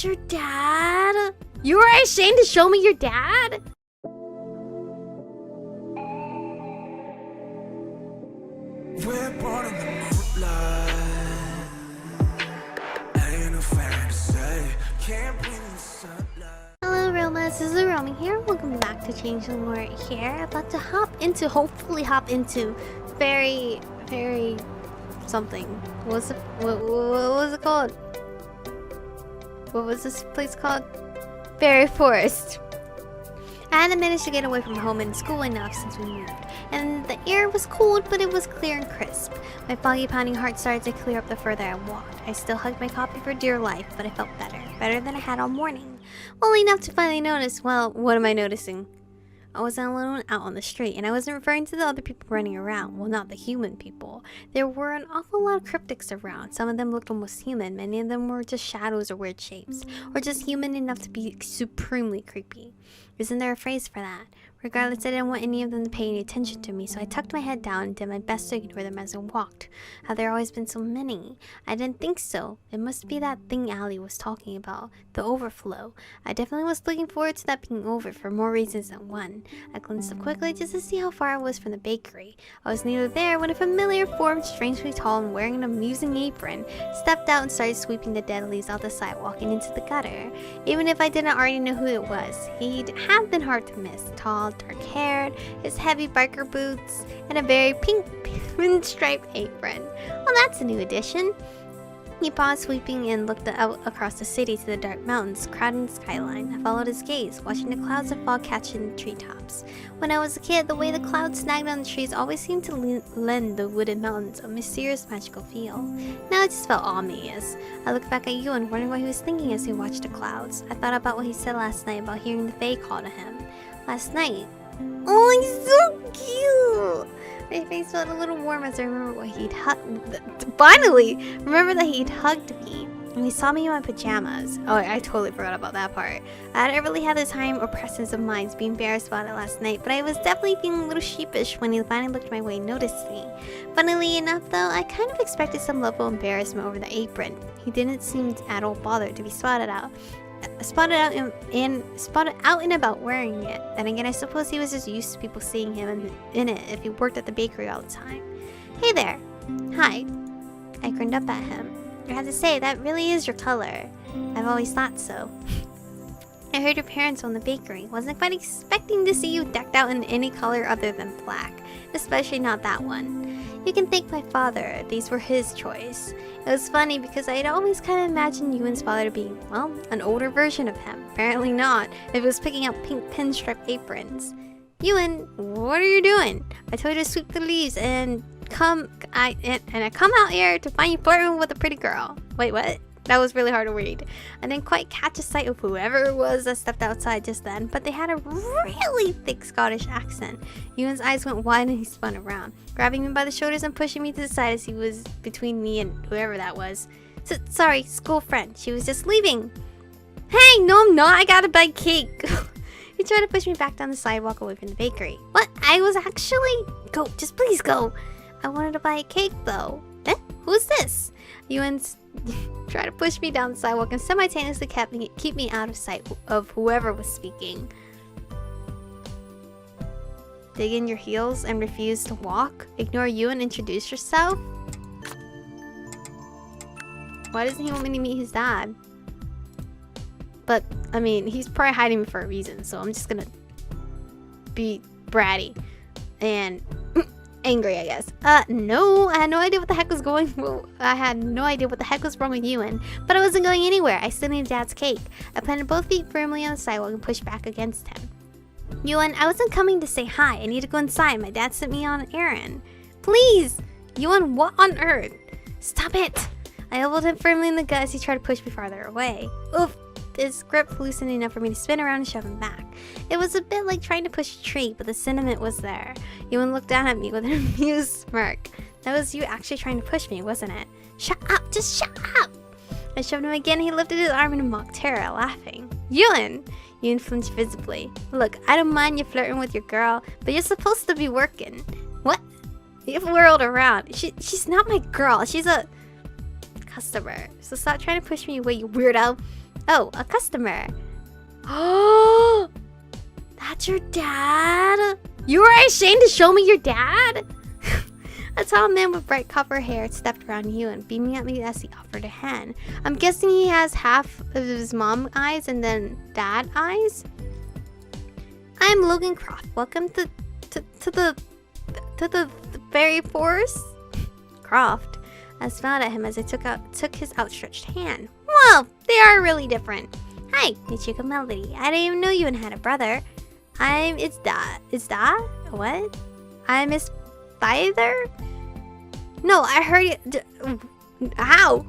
that your dad? You were ashamed to show me your dad? We're born in the moonlight. Ain't no fantasy. Can't breathe in the sunlight. Hello Romas, this is Aromie here. Welcome back to Changeling. We're here about to hopefully hop into very something. What was it called? What was this place called? Fairy Forest. I hadn't managed to get away from home and school enough since we moved, and the air was cold, but it was clear and crisp. My foggy pounding heart started to clear up the further I walked. I still hugged my copy for dear life, but I felt better than I had all morning. Well enough to finally notice, well, what am I noticing? I wasn't alone out on the street, and I wasn't referring to the other people running around. Well, not the human people. There were an awful lot of cryptics around. Some of them looked almost human. Many of them were just shadows or weird shapes, or just human enough to be supremely creepy. Isn't there a phrase for that? Regardless, I didn't want any of them to pay any attention to me, so I tucked my head down and did my best to ignore them as I walked. Have there always been so many? I didn't think so. It must be that thing Allie was talking about, the overflow. I definitely was looking forward to that being over for more reasons than one. I glanced up quickly just to see how far I was from the bakery. I was nearly there when a familiar form, strangely tall and wearing an amusing apron, stepped out and started sweeping the dead leaves off the sidewalk and into the gutter. Even if I didn't already know who it was, he'd have been hard to miss. Tall, dark-haired, his heavy biker boots, and a very pink pinstripe apron. Well, that's a new addition. He paused sweeping and looked out across the city to the dark mountains crowding the skyline. I followed his gaze, watching the clouds of fog catch in the treetops. When I was a kid, the way the clouds snagged on the trees always seemed to lend the wooded mountains a mysterious, magical feel. Now it just felt ominous. I looked back at Ewan, wondering what he was thinking as he watched the clouds. I thought about what he said last night about hearing the Fae call to him. Last night. Oh, he's so cute! My face felt a little warm as I remember what he'd finally remember that he'd hugged me. And he saw me in my pajamas. Oh, I totally forgot about that part. I hadn't really had the time or presence of mind to be embarrassed about it last night, but I was definitely feeling a little sheepish when he finally looked my way and noticed me. Funnily enough though, I kind of expected some level of embarrassment over the apron. He didn't seem at all bothered to be spotted out and about wearing it. Then again, I suppose he was just used to people seeing him in it if he worked at the bakery all the time. Hey there. Hi. I grinned up at him. I have to say, that really is your color. I've always thought so. I heard your parents own the bakery. Wasn't quite expecting to see you decked out in any color other than black. Especially not that one. You can thank my father. These were his choice. It was funny because I had always kind of imagined Ewan's father to be, well, an older version of him. Apparently not, if he was picking out pink pinstripe aprons. Ewan, what are you doing? I told you to sweep the leaves and I come out here to find you flirting with a pretty girl. Wait, what? That was really hard to read. I didn't quite catch a sight of whoever it was that stepped outside just then, but they had a really thick Scottish accent. Ewan's eyes went wide and he spun around, grabbing me by the shoulders and pushing me to the side as he was between me and whoever that was. Sorry, school friend. She was just leaving. Hey, no I'm not. I gotta buy cake. He tried to push me back down the sidewalk away from the bakery. What? I was actually... Go, just please go. I wanted to buy a cake though. Eh? Who's this? Ewan's tried to push me down the sidewalk and simultaneously keep me out of sight of whoever was speaking. Dig in your heels and refuse to walk? Ignore you and introduce yourself? Why doesn't he want me to meet his dad? But, I mean, he's probably hiding me for a reason, so I'm just gonna be bratty and angry, I guess. No, I had no idea what the heck was going. Well, I had no idea what the heck was wrong with Ewan, but I wasn't going anywhere. I still needed Dad's cake. I planted both feet firmly on the sidewalk and pushed back against him. Ewan, I wasn't coming to say hi. I need to go inside. My dad sent me on an errand. Please! Ewan, what on earth? Stop it! I elbowed him firmly in the gut as he tried to push me farther away. Oof! His grip loosened enough for me to spin around and shove him back. It was a bit like trying to push a tree, but the sentiment was there. Ewan looked down at me with an amused smirk. That was you actually trying to push me, wasn't it? Shut up! Just shut up! I shoved him again and he lifted his arm in mock terror, laughing. Ewan! Ewan flinched visibly. Look, I don't mind you flirting with your girl, but you're supposed to be working. What? You've whirled around. She's not my girl. She's a customer. So stop trying to push me away, you weirdo. Oh, a customer. Oh, that's your dad? You were ashamed to show me your dad? A tall man with bright copper hair stepped around Ewan, beaming at me as he offered a hand. I'm guessing he has half of his mom eyes and then dad eyes. I'm Logan Croft. Welcome to the fairy forest. Croft. I smiled at him as I took his outstretched hand. Whoa, they are really different. Hi, Michiko Melody. I didn't even know you had a brother. It's that? What? I'm his father? No, I heard it. How?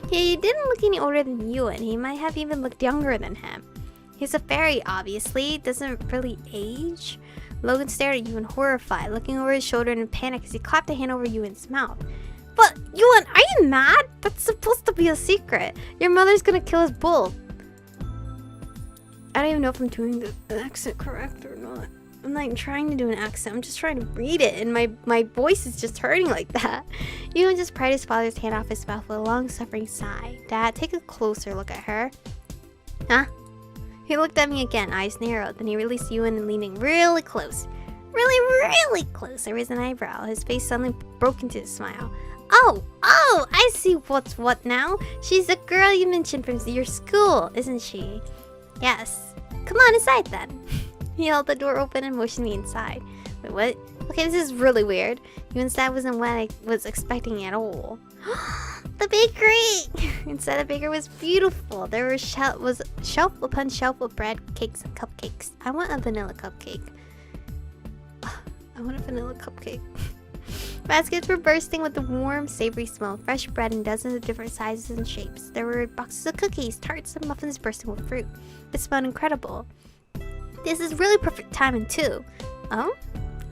He didn't look any older than you, and he might have even looked younger than him. He's a fairy, obviously. Doesn't really age. Logan stared at Ewan horrified, looking over his shoulder in panic as he clapped a hand over Ewan's mouth. But, Ewan, are you mad? That's supposed to be a secret. Your mother's gonna kill us both. I don't even know if I'm doing the accent correct or not. I'm not trying to do an accent. I'm just trying to read it, and my voice is just hurting like that. Ewan just pried his father's hand off his mouth with a long-suffering sigh. Dad, take a closer look at her. Huh? He looked at me again, eyes narrowed. Then he released Ewan and leaning really close. Really close over his eyebrow. His face suddenly broke into a smile. Oh, I see what's what now. She's the girl you mentioned from your school, isn't she? Yes. Come on inside then. He held the door open and motioned me inside. Wait, what? Okay, this is really weird. Ewan's dad wasn't what I was expecting at all. The bakery! Inside the bakery was beautiful. There was shelf upon shelf of bread, cakes, and cupcakes. I want a vanilla cupcake. I want a vanilla cupcake. Baskets were bursting with the warm, savory smell of fresh bread in dozens of different sizes and shapes. There were boxes of cookies, tarts, and muffins bursting with fruit. It smelled incredible. This is really perfect timing too. Oh?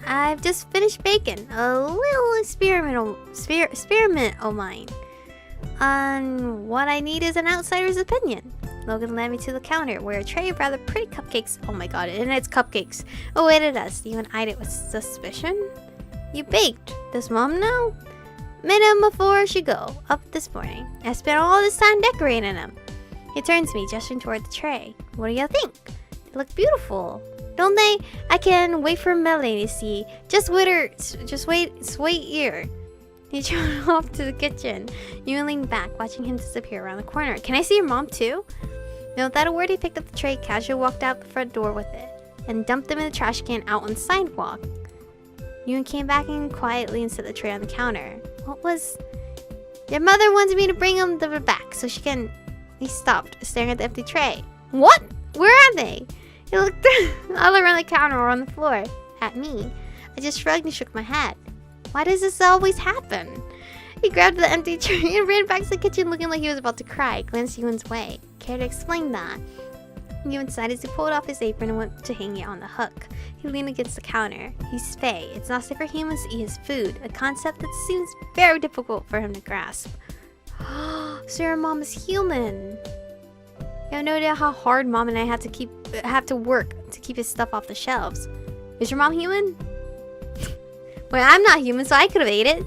I've just finished baking a little experiment of mine. What I need is an outsider's opinion. Logan led me to the counter where a tray of rather pretty cupcakes. Oh my god, and it's cupcakes. Awaited us. Ewan eyed it with suspicion. You baked. Does Mom know? Made them before she go up this morning. I spent all this time decorating them. He turned to me, gesturing toward the tray. What do you think? They look beautiful, don't they? I can't wait for Melanie to see. Just wait here. He trotted off to the kitchen. Ewan leaned back, watching him disappear around the corner. Can I see your mom too? No, without a word, he picked up the tray, casually walked out the front door with it, and dumped them in the trash can out on the sidewalk. Ewan came back in quietly and set the tray on the counter. What was... Your mother wanted me to bring them back so she can... He stopped, staring at the empty tray. What? Where are they? He looked all around the counter or on the floor. At me. I just shrugged and shook my head. Why does this always happen? He grabbed the empty tray and ran back to the kitchen looking like he was about to cry, glanced Ewan's way. Care to explain that? Ewan sighed as he pulled off his apron and went to hang it on the hook. He leaned against the counter. He's Fae. It's not safe for humans to eat his food, a concept that seems very difficult for him to grasp. So your mom is human. You have no idea how hard Mom and I have to work to keep his stuff off the shelves. Is your mom human? Well, I'm not human, so I could have ate it.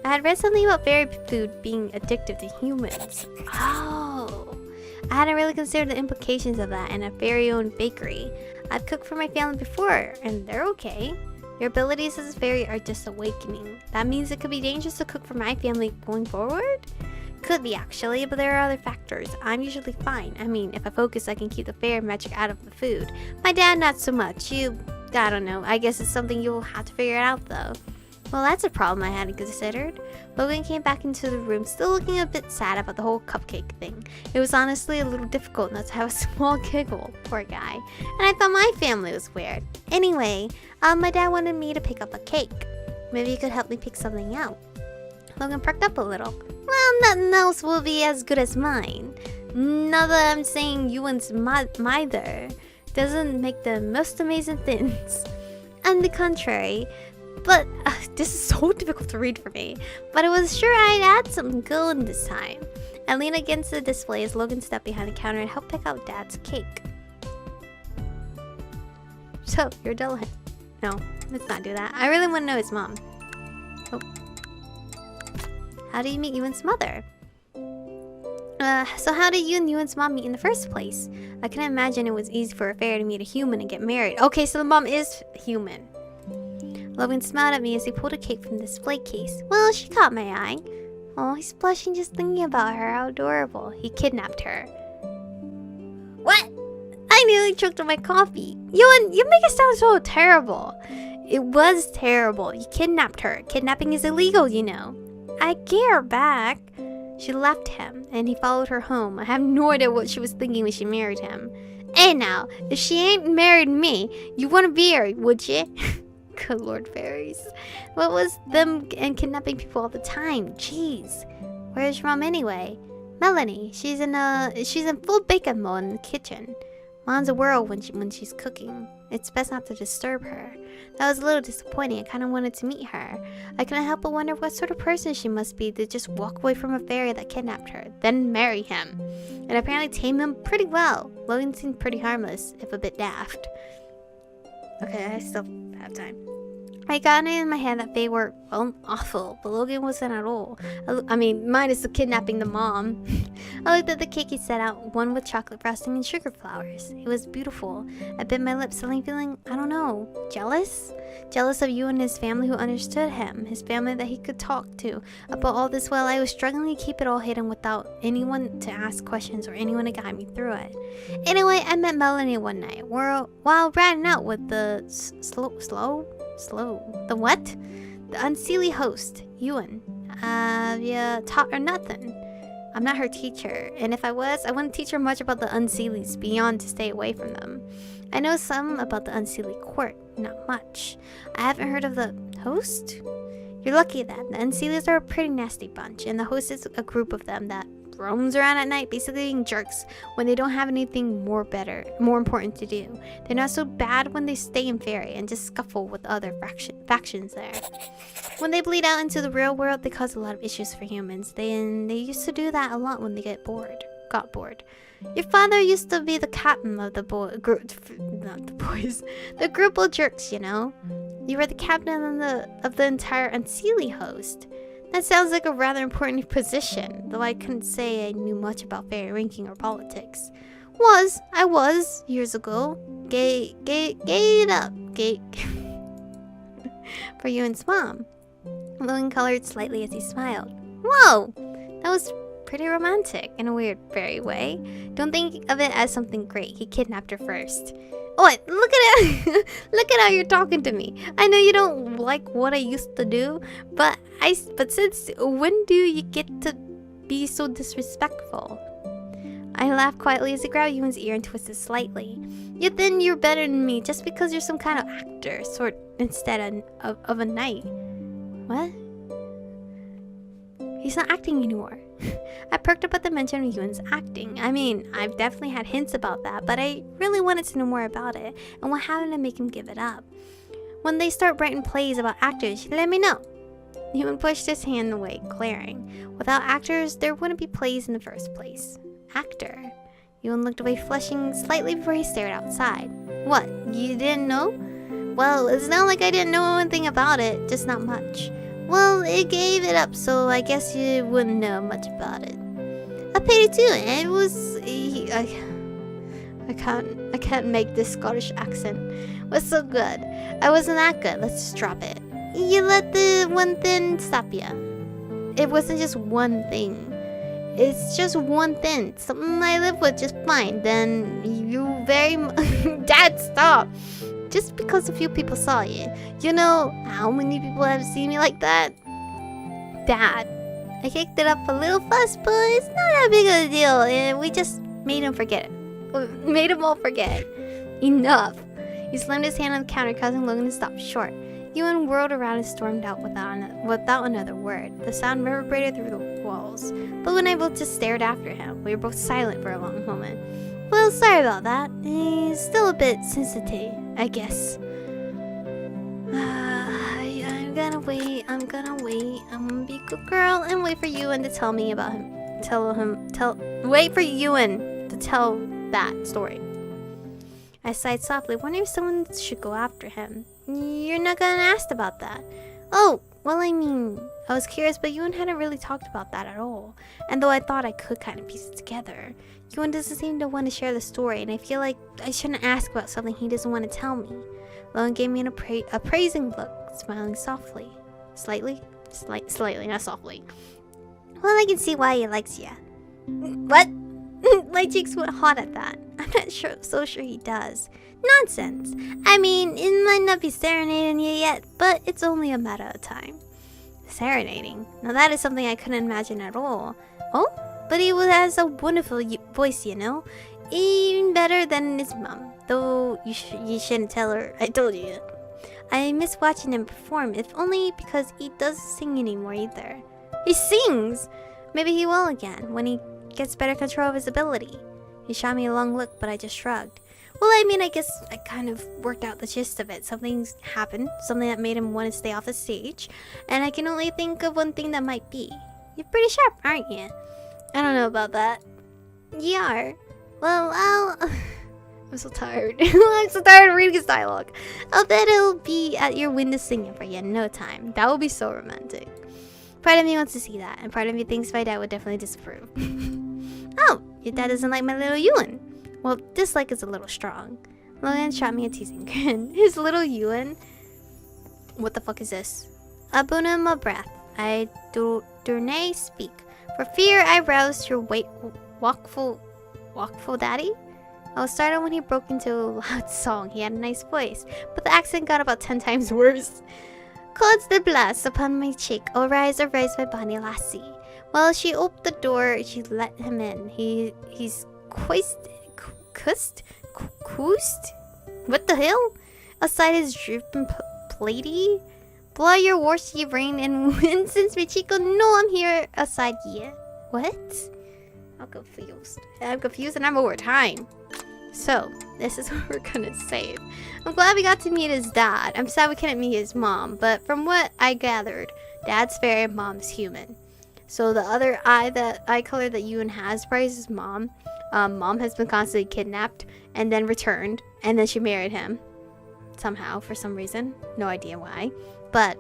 I had read something about fairy food being addictive to humans. Oh. I hadn't really considered the implications of that in a fairy-owned bakery. I've cooked for my family before, and they're okay. Your abilities as a fairy are just awakening. That means it could be dangerous to cook for my family going forward? Could be, actually, but there are other factors. I'm usually fine. I mean, if I focus, I can keep the fairy magic out of the food. My dad, not so much. I don't know. I guess it's something you'll have to figure out, though. Well, that's a problem I hadn't considered. Logan came back into the room, still looking a bit sad about the whole cupcake thing. It was honestly a little difficult not to have a small giggle, poor guy. And I thought my family was weird. Anyway, my dad wanted me to pick up a cake. Maybe you could help me pick something out. Logan perked up a little. Well, nothing else will be as good as mine. Not that I'm saying Ewan's mother doesn't make the most amazing things. On the contrary, but this is so difficult to read for me. But I was sure I'd add something good this time. I leaned against the display as Logan stepped behind the counter and helped pick out Dad's cake. So, you're Dullahan. No, let's not do that. I really want to know his mom. Oh. How do you meet Ewan's mother? So how did you and Ewan's mom meet in the first place? I can imagine it was easy for a fairy to meet a human and get married. Okay, so the mom is human. Logan smiled at me as he pulled a cake from the display case. Well, she caught my eye. Oh, he's blushing just thinking about her. How adorable. He kidnapped her. What? I nearly choked on my coffee. Ewan, you make it sound so terrible. It was terrible. You kidnapped her. Kidnapping is illegal, you know. I gave her back. She left him, and he followed her home. I have no idea what she was thinking when she married him. Hey now, if she ain't married me, you wouldn't be her, would you? Good Lord, fairies. What was them and kidnapping people all the time? Jeez. Where's your mom anyway? Melanie. She's in full bacon mode in the kitchen. Mom's a whirl when she's cooking. It's best not to disturb her. That was a little disappointing. I kind of wanted to meet her. I couldn't help but wonder what sort of person she must be to just walk away from a fairy that kidnapped her, then marry him. And apparently tame him pretty well. Logan seemed pretty harmless, if a bit daft. Okay, I still have time. I got it in my head that they were, well, awful, but Logan wasn't at all. I mean, minus the kidnapping the mom. I looked at the cake he set out, one with chocolate frosting and sugar flowers. It was beautiful. I bit my lips, suddenly feeling, I don't know, jealous? Jealous of you and his family who understood him, his family that he could talk to about all this while I was struggling to keep it all hidden without anyone to ask questions or anyone to guide me through it. Anyway, I met Melanie one night while riding out with the the what? The unseelie host, Ewan. Yeah, taught her nothing. I'm not her teacher, and if I was, I wouldn't teach her much about the unseelies beyond to stay away from them. I know some about the unseelie court, not much. I haven't heard of the host? You're lucky then. The unseelies are a pretty nasty bunch, and the host is a group of them that roams around at night basically being jerks when they don't have anything more important to do. They're not so bad when they stay in fairy and just scuffle with other factions there. When they bleed out into the real world, they cause a lot of issues for humans. They used to do that a lot when they got bored. Your father used to be the captain of the the group of jerks, you know. You were the captain of the entire unseelie host. That sounds like a rather important position, though I couldn't say I knew much about fairy ranking or politics. I was, years ago. Gave it up. For Ewan's mom. Logan colored slightly as he smiled. Whoa! That was pretty romantic in a weird fairy way. Don't think of it as something great. He kidnapped her first. What? Look at it! Look at how you're talking to me. I know you don't like what I used to do, but since when do you get to be so disrespectful? I laughed quietly as I grabbed Ewan's ear and twisted slightly. Yet then you're better than me just because you're some kind of actor, instead of a knight. What? He's not acting anymore. I perked up at the mention of Ewan's acting. I mean, I've definitely had hints about that, but I really wanted to know more about it and what happened to make him give it up. When they start writing plays about actors, let me know. Ewan pushed his hand away, glaring. Without actors, there wouldn't be plays in the first place. Actor? Ewan looked away, flushing slightly before he stared outside. What, you didn't know? Well, it's not like I didn't know anything about it, just not much. Well, it gave it up, so I guess you wouldn't know much about it. I paid it too, and it was... I can't make this Scottish accent. It was so good. I wasn't that good, let's just drop it. You let the one thing stop ya. It wasn't just one thing. It's just one thing. Something I live with just fine. Then you very much... Dad, stop! Just because a few people saw you. You know how many people have seen me like that? Dad. I kicked it up a little fuss, but it's not that big of a deal, and we just made him forget it. Made him all forget. Enough. He slammed his hand on the counter, causing Logan to stop short. Ewan whirled around and stormed out without another word. The sound reverberated through the walls, but when I both just stared after him, we were both silent for a long moment. Well, sorry about that. He's still a bit sensitive, I guess. I'm gonna wait. I'm gonna be a good girl and wait for Ewan to tell me about him. Wait for Ewan to tell that story. I sighed softly, wondering if someone should go after him. You're not gonna ask about that. Oh, well, I mean, I was curious, but Ewan hadn't really talked about that at all. And though I thought I could kind of piece it together, Ewan doesn't seem to want to share the story, and I feel like I shouldn't ask about something he doesn't want to tell me. Logan gave me an appraising look, smiling softly. Slightly, not softly. Well, I can see why he likes ya. What? My cheeks went hot at that. I'm not so sure he does. Nonsense. I mean, it might not be serenading you yet, but it's only a matter of time. Serenading? Now that is something I couldn't imagine at all. Oh? But he has a wonderful voice, you know? Even better than his mom. Though you shouldn't tell her I told you yet. I miss watching him perform, if only because he doesn't sing anymore either. He sings! Maybe he will again, when he gets better control of his ability. He shot me a long look, but I just shrugged. Well, I mean, I guess I kind of worked out the gist of it. Something's happened, something that made him want to stay off the stage, and I can only think of one thing that might be. You're pretty sharp, aren't you? I don't know about that. You are. Well, I'm so tired. I'm so tired of reading his dialogue. I'll bet he'll be at your window singing for you in no time. That would be so romantic. Part of me wants to see that, and part of me thinks my dad would definitely disapprove. Oh, your dad doesn't like my little Ewan. Well, dislike is a little strong. Logan shot me a teasing grin. His little Ewan? What the fuck is this? A boon in my breath. I do nay speak. For fear I roused your wakeful daddy? I was startled when he broke into a loud song. He had a nice voice, but the accent got about 10 times worse. Clouds the blast upon my cheek. Oh, rise, my bonny lassie. Well, she opened the door. She let him in. He's coosed? What the hell? Aside his drooping platy? Blow your warshy rain and wind since my chico. No, I'm here aside ye. What? I'm confused and I'm over time. So, this is what we're gonna save. I'm glad we got to meet his dad. I'm sad we couldn't meet his mom, but from what I gathered, dad's fairy, mom's human. So the other eye color that Ewan has, probably is his mom. Mom has been constantly kidnapped and then returned, and then she married him. Somehow, for some reason. No idea why. But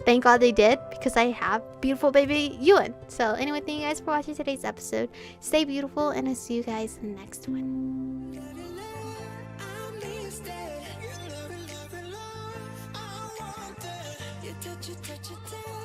thank God they did, because I have beautiful baby Ewan. So anyway, thank you guys for watching today's episode. Stay beautiful, and I'll see you guys in the next one. touch it.